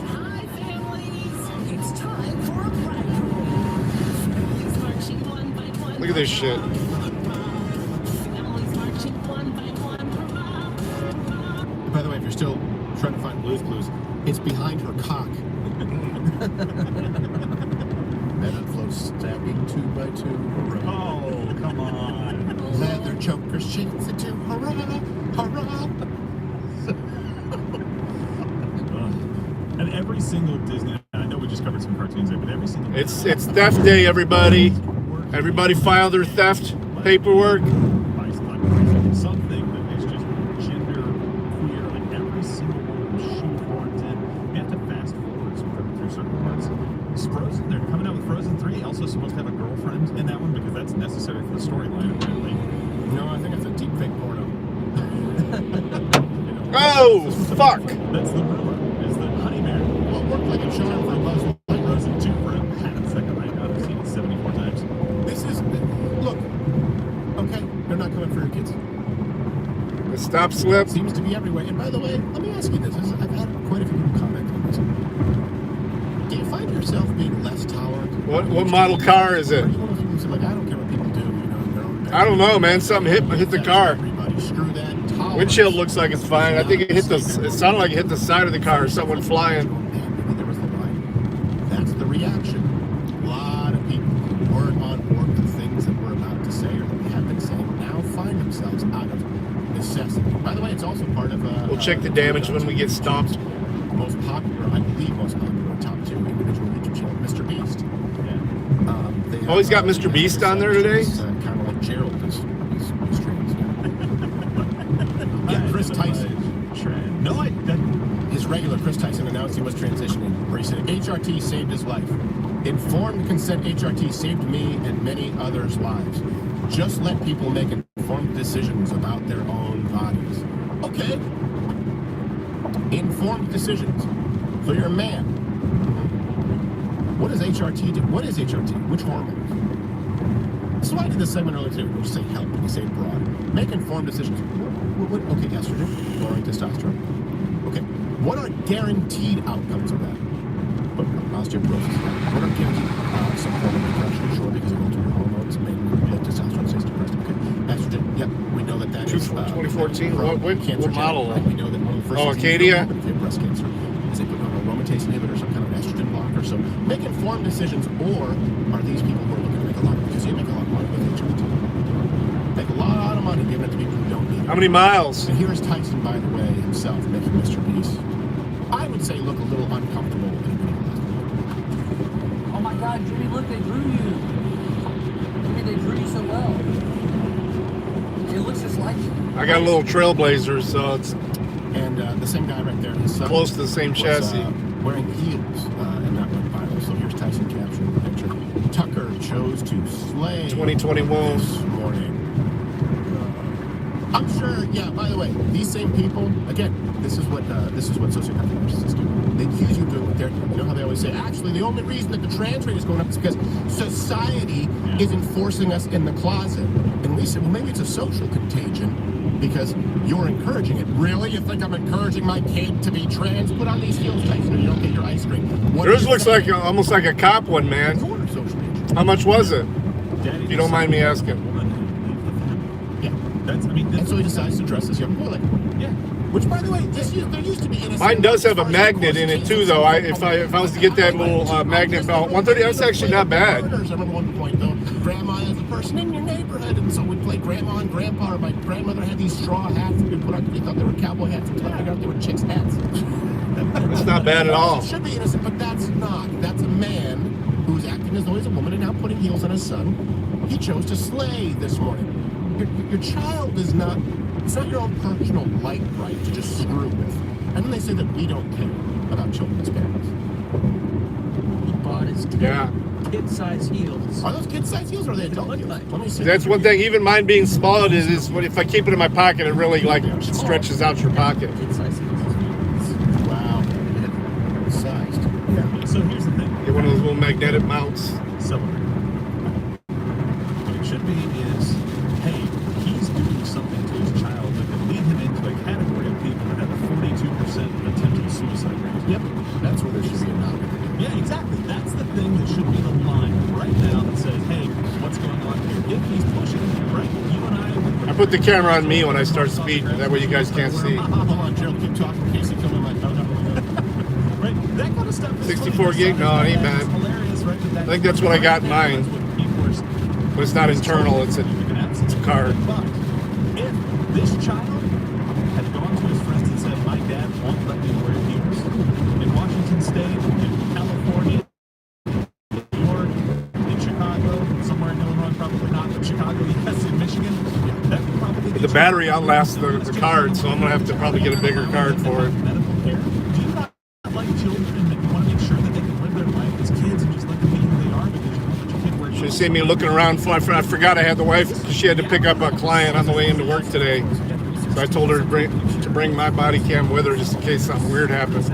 Hi, families. It's time for a bride Families marching one by one. Look at this shit. Families marching one by one. By the way, if you're still trying to find Blue's Clues, it's behind her cock. Metal floats stacking 2 by 2. Oh, come on. Leather chokers shakes it to hurrah, hurrah. And every single Disney, I know we just covered some cartoons there, but every single It's theft day, everybody. Everybody file their theft paperwork. Something that is just gender queer, like every single one of them shoehorns in. You have to fast forward through certain parts. Frozen, they're coming out with Frozen 3, also supposed to have a girlfriend in that one because that's necessary for the storyline, apparently. No, I think it's a deep fake porno. Oh, fuck! That's the rumor, is the honey bear. Well, it worked like a charm for a Buzz Like Frozen 2 for a half second right now. I've seen it 74 times. This is, look, okay, they're not coming for your kids. The stop slip. Seems to be everywhere. And by the way, let me ask you this. I've had quite a few people comment on this. Do you find yourself being less tolerant? What model car is it? Are you one of those people who say, like, I don't care what people do, you know, their own I don't know, man. Something hit the car. Everybody, screw that. Tolerance. Windshield looks like it's fine. I think it hit the. It sounded like it hit the side of the car or someone flying. Maybe there was the line. That's the reaction. A lot of people who weren't on board with the things that we're about to say or that we have been saying now find themselves out of necessity. By the way, it's also part of. We'll check the damage when we get stomped. Most popular, I believe, most popular top 2 individual YouTube channel, Mr. Beast. Oh, he's got Mr. Beast on there today? Kind of like Gerald is trans now. Yeah, Chris Tyson. No, his regular Chris Tyson announced he was transitioning, where he said, HRT saved his life. Informed consent HRT saved me and many others' lives. Just let people make informed decisions about their own bodies. Okay. Informed decisions. So you're a man. What does HRT do? What is HRT? Which hormone? So I did this segment earlier today. We'll just say help, and you say broad. Make informed decisions. Okay, estrogen, lowering testosterone. Okay, what are guaranteed outcomes of that? Osteoporosis. What are guaranteed? Some form of depression, sure, because of altered hormones, mainly low testosterone, stays depressed. Okay, estrogen. Yep, we know that is 2014. What model? Right? We know that one of the first. Oh, Acadia. If you have breast cancer, is they put on a aromatase inhibitor, some kind of estrogen blocker. So make informed decisions, or are these people who are looking to make a lot? Because you make a lot of money with HRT. Make a lot of money giving it to people who don't need it. How many miles? And here's Tyson, by the way, himself making Mr. Beast. I would say look a little uncomfortable in a video like this. Oh my God, Jimmy, look, they drew you. Jimmy, they drew you so well. It looks just like you. I got a little Trailblazer, so it's. And the same guy right there, his son, close to the same chassis. Wearing heels, and that went viral. So here's Tyson capturing the picture. Tucker chose to slay 2021 this morning. I'm sure. Yeah. By the way, these same people. Again, this is what sociopath narcissists do. They accuse you of doing what there. You know how they always say, actually, the only reason that the trans rate is going up is because society isn't forcing us in the closet. And we said, well, maybe it's a social contagion because you're encouraging it. Really? You think I'm encouraging my kid to be trans? Put on these heels, Tyson, and you don't get your ice cream. Yours looks like almost like a cop one, man. How much was it? If you don't mind me asking. Yeah. And so he decides to dress as young boy. Like, yeah. Which, by the way, there used to be innocent. Mine does have a magnet in it too, though. If I was to get that little magnet belt, 130, that's actually not bad. I remember one point though, Grandma is a person in your neighborhood, and so we'd play Grandma and Grandpa. Or my grandmother had these straw hats that we put on. We thought they were cowboy hats, until I figured out they were chicks' hats. That's not bad at all. It should be innocent, but that's not. That's a man who's acting as though he's a woman and now putting heels on his son. He chose to slay this morning. Your child is not. It's not your own personal light right to just screw with. And then they say that we don't care about children as parents. He bought his kid-size heels. Are those kid-size heels or are they adult heels? Let me see. That's one thing. Even mine being small, it is what if I keep it in my pocket, it really like stretches out your pocket. Kid-size heels. Wow. Sized. Yeah. So here's the thing. Get one of those little magnetic mounts. Celebrate. What it should be is, hey, he's doing something to his child that could lead him into a category of people that have a 42% attempted suicide rate. Yep. That's where there should be a knock. Yeah, exactly. That's the thing that should be the line right now that says, hey, what's going on here? If he's pushing, right, you and I put the camera on me when I start speeding. That way you guys can't see. Hold on, Gerald. Keep talking in case you come in my phone. Right, that kind of stuff is 64 gig? No, it ain't bad. I think that's what I got in mine. But it's not internal, it's a card. But if this child had gone to his friends and said, my dad won't let me wear heels in Washington State, in California, New York, in Chicago, somewhere in Illinois, probably not, but Chicago, yes, in Michigan, that would probably be The battery outlasts the card, so I'm going to have to probably get a bigger card for it. medical care. Do you not like children and you want to make sure that they can live their life as kids and just let them be who they are because you want your kid wear Should have seen me looking around. I forgot I had the wife. She had to pick up a client on the way into work today. So I told her to bring my body cam with her just in case something weird happened.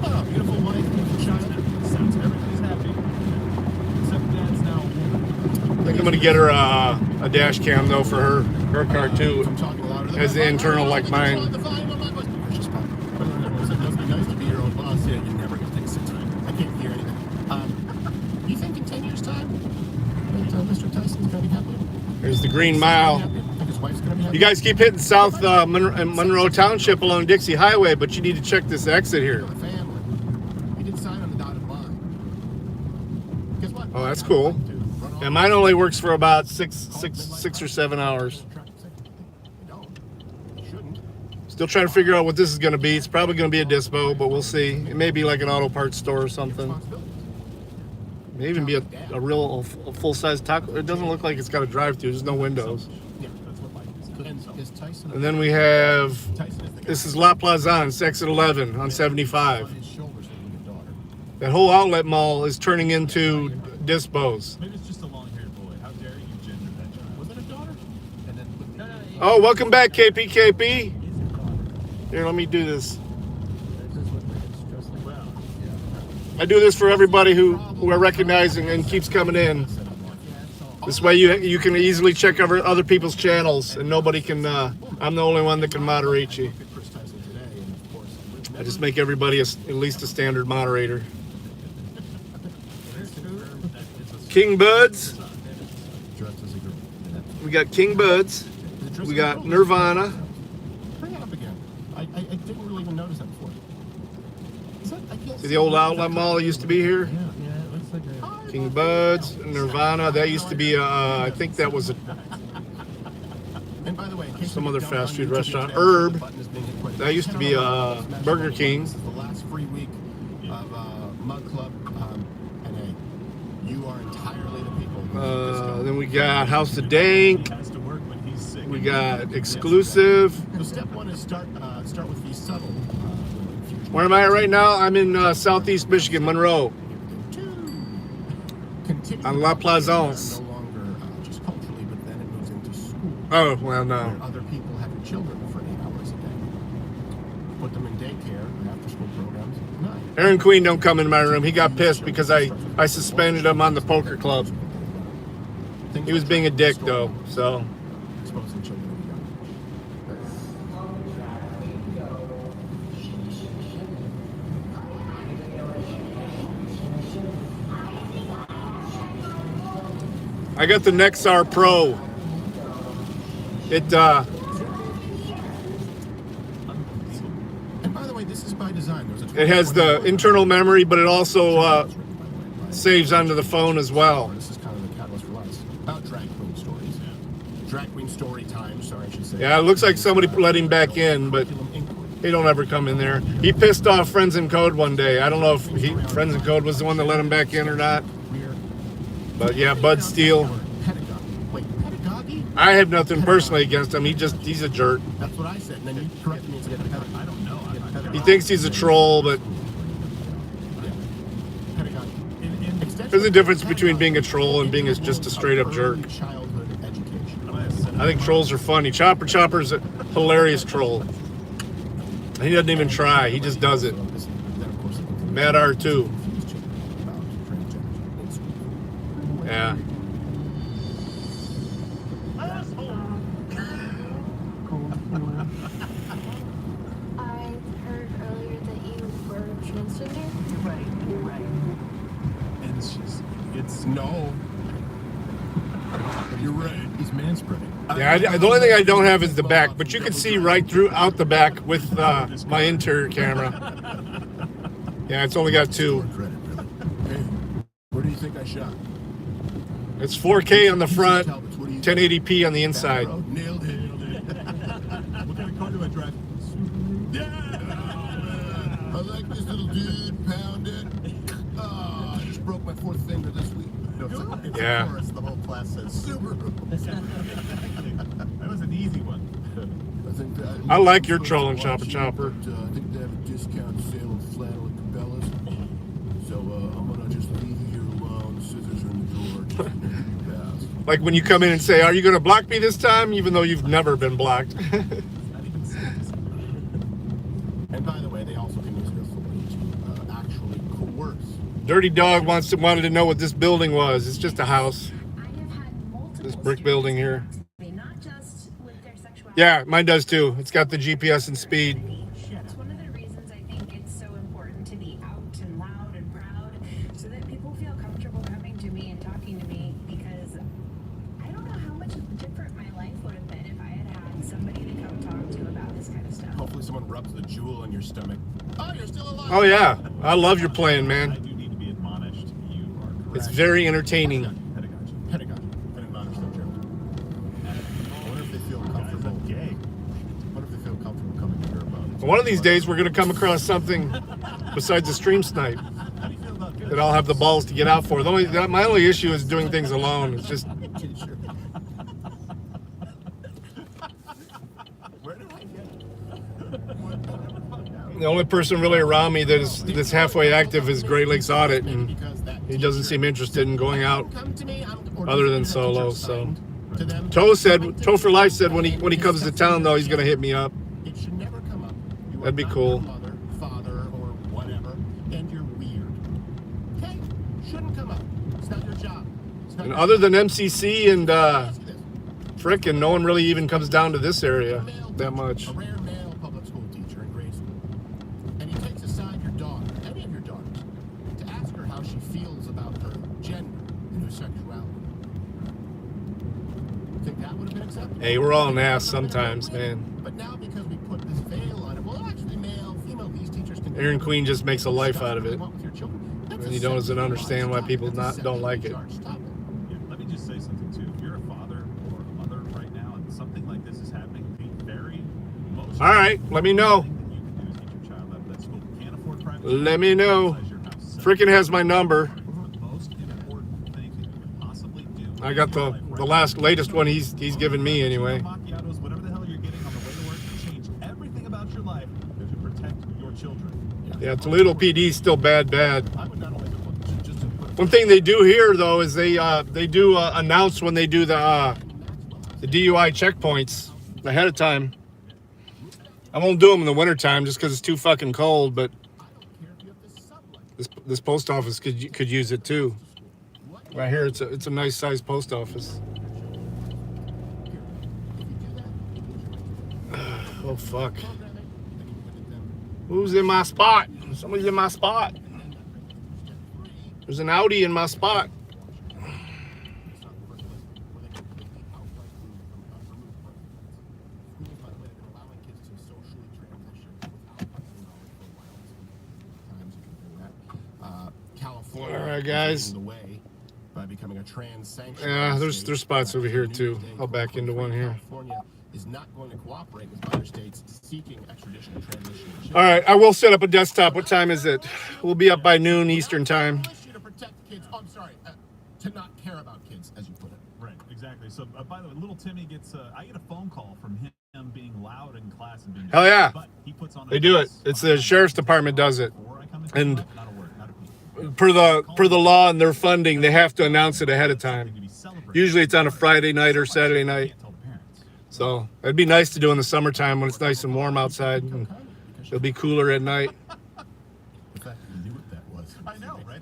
Oh, beautiful wife, beautiful child. Sounds everybody's happy. Except dad's now a woman. I think I'm going to get her a dash cam, though, for her car, too. As the internal like mine. It must be nice to be your own boss. Yeah, you never get things to time. I can't hear anything. You think in 10 years' time that Mr. Tyson's going to be happy? There's the Green Mile. Think his wife's going to be happy? You guys keep hitting South Monroe Township along Dixie Highway, but you need to check this exit here. He did sign on the dotted line. Guess what? Oh, that's cool. And mine only works for about six or 7 hours. Still trying to figure out what this is going to be. It's probably going to be a dispo, but we'll see. It may be like an auto parts store or something. It may even be a full-size taco. It doesn't look like it's got a drive-through. There's no windows. And then we have, this is La Plaisance, exit 11 on 75. That whole outlet mall is turning into dispos. Maybe it's just a long-haired boy. How dare you gender that child? Was it a daughter? And then, oh, welcome back, KP. Here, let me do this. I do this for everybody who I recognize and keeps coming in. This way you can easily check other people's channels and nobody can, I'm the only one that can moderate you. I just make everybody at least a standard moderator. King Buds. We got King Buds. We got Nirvana. Bring it up again. I didn't really even notice that before. See the old outlet mall that used to be here? King Buds, Nirvana. That used to be, I think that was And by the way, some other fast food restaurant. Herb. That used to be Burger King. This is the last free week of Mug Club NA. You are entirely the people. Then we got House of Dank. We got Exclusive. So step one is start with the subtle. Where am I at right now? I'm in southeast Michigan, Monroe. On La Plaisance. No longer just culturally, but then it moves into school. Oh, well, no. Where other people have your children for 8 hours a day. Put them in daycare. care and after-school programs. None. Aaron Queen don't come in my room. He got pissed because I suspended him on the poker club. He was being a dick though, so. Exposing children to young. I got the Nexar Pro. It And by the way, this is by design. it has the internal memory, but it also saves onto the phone as well. This is kind of the catalyst for us. About drag queen stories. Drag queen story time, sorry, I should say. Yeah, it looks like somebody let him back in, but he don't ever come in there. He pissed off Friends in Code one day. I don't know if Friends in Code was the one that let him back in or not. But yeah, Bud Steele. Wait, pedagogy? I have nothing personally against him. He's a jerk. That's what I said, and then you corrected me and said pedagogy. I don't know. He thinks he's a troll, but there's a difference between being a troll and being just a straight up jerk. I think trolls are funny. Chopper's a hilarious troll. He doesn't even try. He just does it. Mad R too. Yeah. I heard earlier that you were transgender. Right. And it's no. You're right. He's manspreading. Yeah, the only thing I don't have is the back, but you can see right throughout the back with my interior camera. Yeah, it's only got 2. Hey, where do you think I shot? It's 4K on the front, 1080p on the inside. Nailed it. What kind of car do I drive? I like this little dude, pound it. Oh, I just broke my 4th finger this week. No, it's Yeah. a chorus, the whole class says Subaru. that was an easy one. I like your trolling, Chopper. I think they have a discount sale of flannel at Cabela's. So I'm going to just leave you here alone. Scissors are in the drawer. Like when you come in and say, "Are you going to block me this time?" Even though you've never been blocked. And by the way, they also can use their authority to actually coerce. Dirty Dog wanted to know what this building was. It's just a house. This brick building here. Yeah, mine does too. It's got the GPS and speed. That's one of the reasons I think it's so important to be out and loud and proud so that people feel comfortable coming to me and talking to me, because I don't know how much different my life would have been if I had had somebody to come talk to about this kind of stuff. Hopefully someone rubs the jewel in your stomach. Oh, you're still alive. Oh yeah, I love your plan, man. I do need to be admonished. You are correct. It's very entertaining. Pedagogy. And admonish them, Joe. I wonder if they feel comfortable. Gay. What if they feel comfortable coming to hear about it? One of these days, we're going to come across something besides a stream snipe that I'll have the balls to get out for. My only issue is doing things alone. It's just the only person really around me that's halfway active is Great Lakes Audit, and he doesn't seem interested in going out other than solo. So Toe for Life said when he comes to town though, he's gonna hit me up. It should never come up. You are That'd be not cool. your mother, father, or whatever, and you're weird. Okay? Shouldn't come up. It's not your job. It's not And your other than MCC and frickin', no one really even comes down to this area that much. A rare male public school teacher in grade school. And he takes aside your daughter, any of your daughters, to ask her how she feels about her gender and her sexuality. Think that would have been acceptable? Hey, we're all an ass sometimes, man. But now because we put this veil on it, well, actually, male, female, these teachers can. Aaron Queen just makes a life out of it. Want with your children. That's And a he doesn't sexual understand why people don't like it. Stop it. Yeah, let me just say something too. If you're a father or a mother right now and something like this is happening, be very most. All right, let me know. Let me know. Frickin' has my number. I got the latest one he's given me anyway. Macchiatos, whatever the hell you're getting on the way to work, change everything about your life to protect your children. Yeah, Toledo PD's still bad. One thing they do here though is they do announce when they do the DUI checkpoints ahead of time. I won't do them in the wintertime just because it's too fucking cold, but this post office could use it too. Right here, it's a nice sized post office. Oh fuck! Who's in my spot? Somebody's in my spot. There's an Audi in my spot. California, all right, guys. The way by becoming a trans sanctuary. Yeah, there's spots over here too. I'll back into one here. California is not going to cooperate with other states seeking extradition and transmission. All right, I will set up a desktop. What time is it? We'll be up by noon Eastern time. To protect kids. Oh, I'm sorry, to not care about kids, as you put it. Right, exactly. So, by the way, little Timmy gets. I get a phone call from him being loud in class and being. Hell yeah, but he puts on they do it. It's the sheriff's department does it, and per the law and their funding, they have to announce it ahead of time. Usually, it's on a Friday night or Saturday night. So it'd be nice to do in the summertime when it's nice and warm outside, and it'll be cooler at night.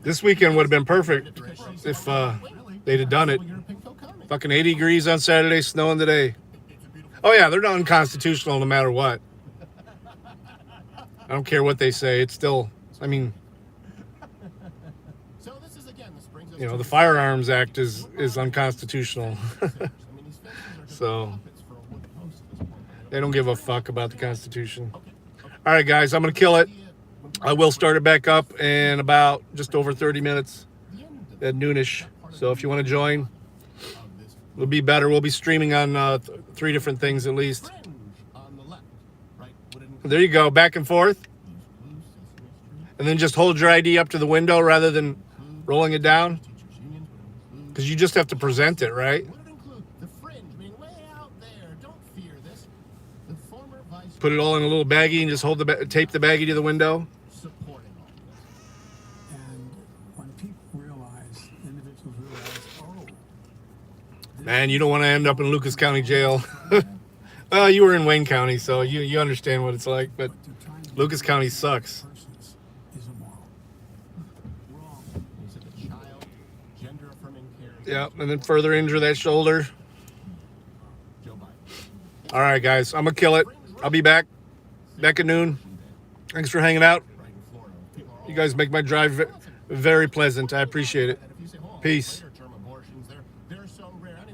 This weekend would have been perfect if they'd have done it. Fucking 80 degrees on Saturday, snowing today. Oh yeah, they're not unconstitutional no matter what. I don't care what they say. It's still, I mean, you know, the Firearms Act is unconstitutional. So they don't give a fuck about the Constitution. All right, guys, I'm going to kill it. I will start it back up in about just over 30 minutes at noonish. So if you want to join, it'll be better. We'll be streaming on 3 different things at least. There you go, back and forth. And then just hold your ID up to the window rather than rolling it down. Because you just have to present it, right? Put it all in a little baggie and just hold tape the baggie to the window. And when people realize, individuals realize, oh, Man, you don't want to end up in Lucas County Jail. Well, you were in Wayne County, so you understand what it's like. But Lucas County sucks. Yeah, and then further injure that shoulder. All right, guys, I'm going to kill it. I'll be back at noon. Thanks for hanging out. You guys make my drive very pleasant. I appreciate it. Peace.